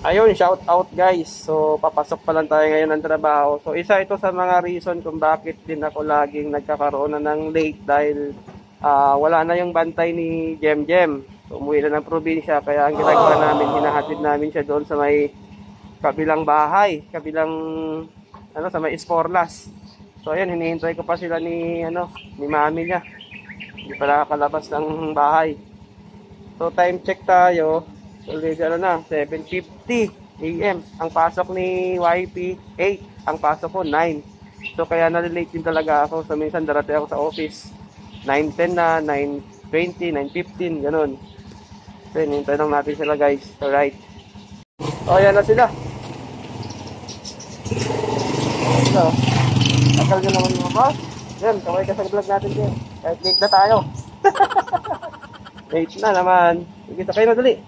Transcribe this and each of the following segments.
Ayun, shout out guys. So, papasok pa lang tayo ngayon ng trabaho. So, isa ito sa mga reason kung bakit din ako laging nagkakaroon na ng late dahil wala na yung bantay ni Jem Jem. So, umuwi na ng probinsya. Kaya ang ginagawa namin, hinahatid namin siya doon sa may kabilang bahay, kabilang sa may Sporlas. So, ayun, hinihintay ko pa sila ni mami niya. Hindi pa nakakalabas ng bahay. So, time check tayo. So, 7:50 AM. Ang pasok ni YP, 8. Ang pasok ko, 9. So, kaya nalilate din talaga ako. So, minsan darating ako sa office. 9:10 na, 9:20, 9:15, ganun. So, hinintay lang natin sila guys. Alright. So, ayan na sila. So, akal nyo naman mga boss. Yan, kaway ka sa vlog natin dyan. Kahit late na tayo. Late na naman. Sige, sakay na dali.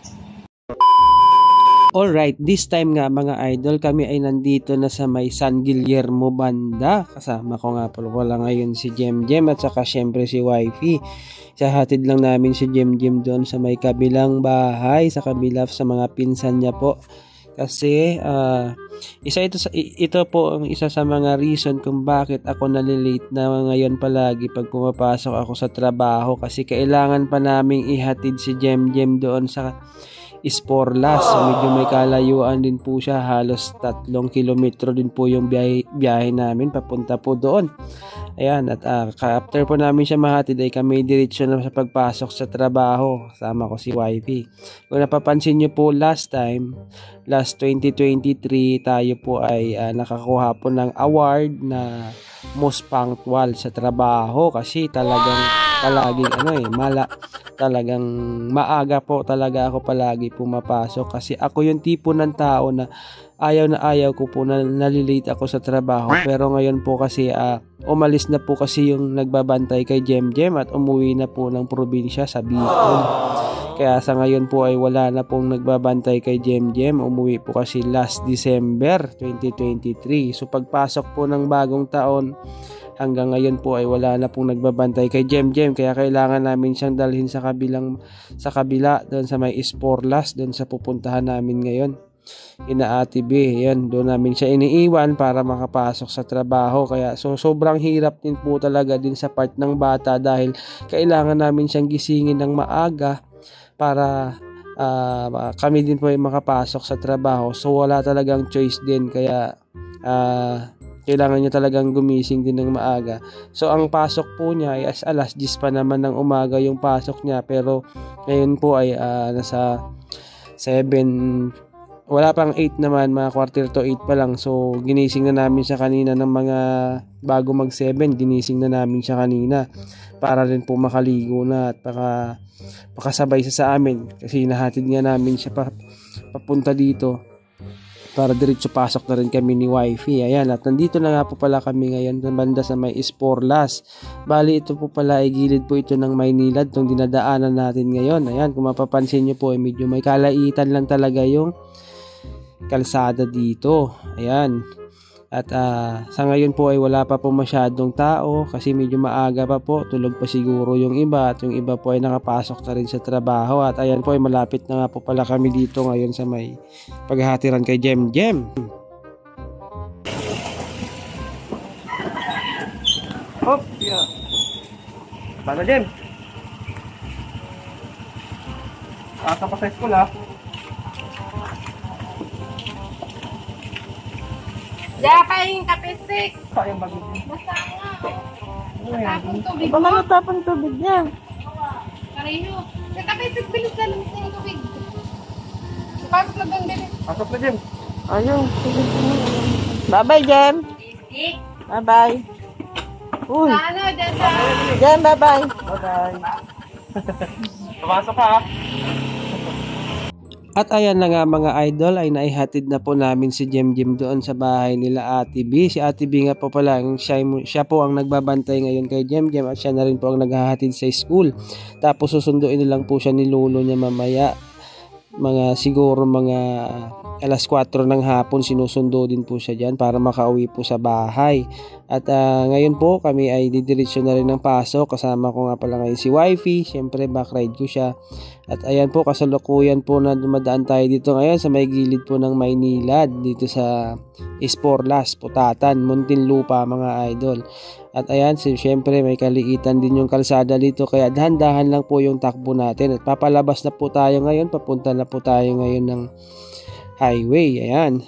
Alright, this time nga mga idol, kami ay nandito na sa may San Guillermo banda. Kasama ko nga po wala ngayon si Jem Jem at saka syempre si Wifey. Sahatid lang namin si Jem Jem doon sa may kabilang bahay, sa kabila sa mga pinsan niya po. Kasi ito po ang isa sa mga reason kung bakit ako nalilate na ngayon palagi pag pumapasok ako sa trabaho, kasi kailangan pa naming ihatid si Jem Jem doon sa Sporlas. So, medyo may kalayuan din po siya, halos 3 kilometro din po yung biyahe namin papunta po doon. Ayan, at after po namin siya mahatid ay kami diretsyo na sa pagpasok sa trabaho. Sama ko si Wifey. Kung napapansin nyo po last 2023, tayo po ay nakakuha po ng award na most punctual sa trabaho, kasi talagang talagang maaga po talaga ako palagi pumapasok, kasi ako yung tipo ng tao na ayaw ko po na nalilate ako sa trabaho. Pero ngayon po kasi umalis na po kasi yung nagbabantay kay Jem Jem at umuwi na po ng probinsya sa Bicol. Kaya sa ngayon po ay wala na pong nagbabantay kay Jem Jem. Umuwi po kasi last December 2023. So pagpasok po ng bagong taon, hanggang ngayon po ay wala na pong nagbabantay kay Jem Jem, kaya kailangan namin siyang dalhin sa kabila doon sa may Sporlas, doon sa pupuntahan namin ngayon, ina Ate B. Yan, doon namin siya iniiwan para makapasok sa trabaho. Kaya sobrang hirap din po talaga din sa part ng bata, dahil kailangan namin siyang gisingin ng maaga para kami din po ay makapasok sa trabaho. So wala talagang choice din, kaya kailangan niya talagang gumising din ng maaga. So ang pasok po niya ay alas 10 pa naman ng umaga yung pasok niya, pero ngayon po ay nasa 7, wala pang 8 naman, mga quarter to 8 pa lang. So ginising na namin siya kanina ng mga bago mag 7, ginising na namin siya kanina para rin po makaligo na at makasabay sa amin, kasi nahatid nga namin siya papunta dito para diretso pasok na rin kami ni Wifey. Ayan, at nandito na nga po pala kami ngayon sa banda sa may Sporlas. Bali, ito po pala ay gilid po ito ng Maynila, itong dinadaanan natin ngayon. Ayan, kung mapapansin nyo po, medyo may kalaitan lang talaga yung kalsada dito. Ayan. At sa ngayon po ay wala pa po masyadong tao, kasi medyo maaga pa po, tulog pa siguro yung iba, at yung iba po ay nakapasok na rin sa trabaho. At ayan po ay malapit na nga po pala kami dito ngayon sa may paghahatiran kay Jem Jem. Hop, yeah. Bala Jem. Asa pa sa school ha. Diya yung kapisik. Sayang bagay. Basta nga. Tapong tubig Baka mo. natapang tubig niya. Pareho. Yung kapisik, bilis na lumit yung tubig. Pasok na doon, bilis. Pasok na Jem. Ayaw. Bye-bye, Jem. Pisik. Bye-bye. Uy. Sa ano, dyan sa... Jem, bye-bye. Bye-bye. Pumasok ka ha. At ayan na nga mga idol, ay naihatid na po namin si Jem Jem doon sa bahay nila Ate B. Si Ate B nga po pala, siya po ang nagbabantay ngayon kay Jem Jem, at siya na rin po ang naghahatid sa school. Tapos susunduin na lang po siya ni lolo niya mamaya. Siguro mga alas 4 ng hapon, sinusundo din po siya dyan para makauwi po sa bahay. At ngayon po kami ay didiretso na rin ng pasok. Kasama ko nga pala ngayon si Wifey. Siyempre backride ko siya. At ayan po, kasalukuyan po na dumadaan tayo dito ngayon sa may gilid po ng Maynilad. Dito sa Esporlas, Putatan, Muntinlupa mga idol. At ayan, siyempre may kaliitan din yung kalsada dito. Kaya dahan-dahan lang po yung takbo natin. At papalabas na po tayo ngayon. Papunta na po tayo ngayon ng highway. Ayan.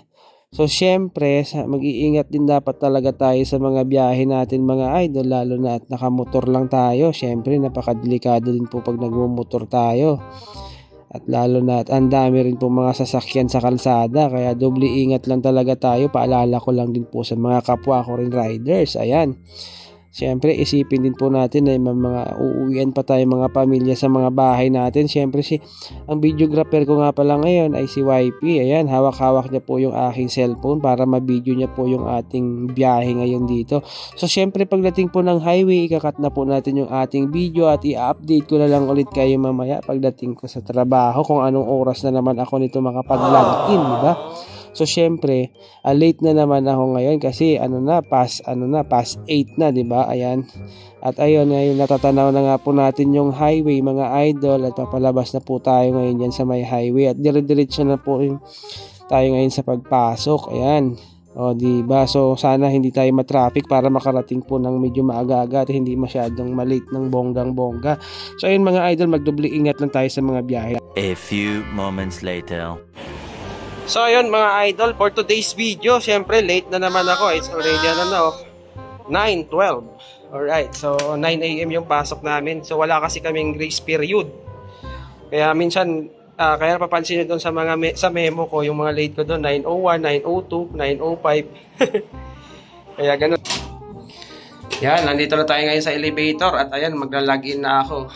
So, syempre, mag-iingat din dapat talaga tayo sa mga biyahe natin mga idol, lalo na at nakamotor lang tayo. Syempre, napakadelikado din po pag nagmumotor tayo. At lalo na at ang dami rin po mga sasakyan sa kalsada, kaya doble ingat lang talaga tayo. Paalala ko lang din po sa mga kapwa ko rin riders. Ayan. Siyempre, isipin din po natin na mga uuwian pa tayo mga pamilya sa mga bahay natin. Siyempre, ang videographer ko nga pala ngayon ay si YP. Ayan, hawak-hawak niya po yung aking cellphone para ma-video niya po yung ating biyahe ngayon dito. So, siyempre, pagdating po ng highway, ikakat na po natin yung ating video at i-update ko na lang ulit kayo mamaya pagdating ko sa trabaho kung anong oras na naman ako nito makapag-login, diba? So, syempre, late na naman ako ngayon kasi past 8 na, 'di ba? Ayan. At ayun, ngayon natatanaw na nga po natin yung highway, mga idol, at papalabas na po tayo ngayon diyan sa may highway at dire-diretso na po tayo ngayon sa pagpasok. Ayan. O, 'di ba? So, sana hindi tayo ma-traffic para makarating po ng medyo maaga-aga at hindi masyadong malate ng bonggang-bongga. So, ayun mga idol, magdoble ingat lang tayo sa mga biyahe. A few moments later. So ayun mga idol, for today's video, syempre late na naman ako. It's already 9:12. Alright, so 9 AM yung pasok namin. So wala kasi kaming grace period. Kaya minsan, kaya napapansin nyo doon sa sa memo ko, yung mga late ko doon, 9:01, 9:02, 9:05. Kaya ganun. Yan, nandito na tayo ngayon sa elevator at ayan, magla-login na ako.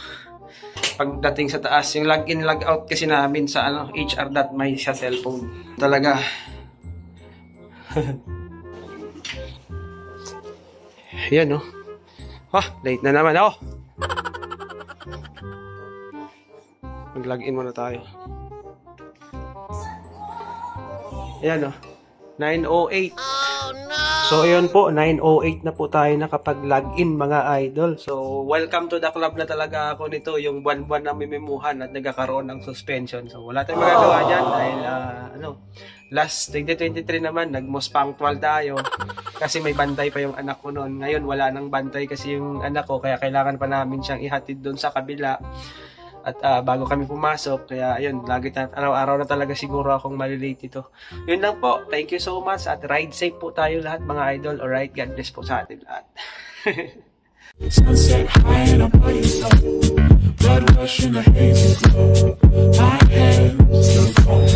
Pagdating sa taas, yung login log out kasi namin sa HR.my sa cellphone. Talaga. Yan oh. Late na naman ako. Mag-login muna tayo. Ayan oh. 9:08. So, ayun po, 9:08 na po tayo nakapag-login mga idol. So, welcome to the club na talaga ako nito, yung buwan-buwan na mimimuhan at nagkakaroon ng suspension. So, wala tayong magagawa dyan dahil, last 2023 naman, nag-most punctual tayo kasi may bantay pa yung anak ko noon. Ngayon, wala nang bantay kasi yung anak ko, kaya kailangan pa namin siyang ihatid doon sa kabila. At bago kami pumasok, kaya ayun, lagi araw-araw na talaga siguro akong malilate ito. Yun lang po, thank you so much at ride safe po tayo lahat mga idol. Alright, God bless po sa atin lahat. Sunset high and I'm body low, blood rush in the hazy glow, my hands still cold.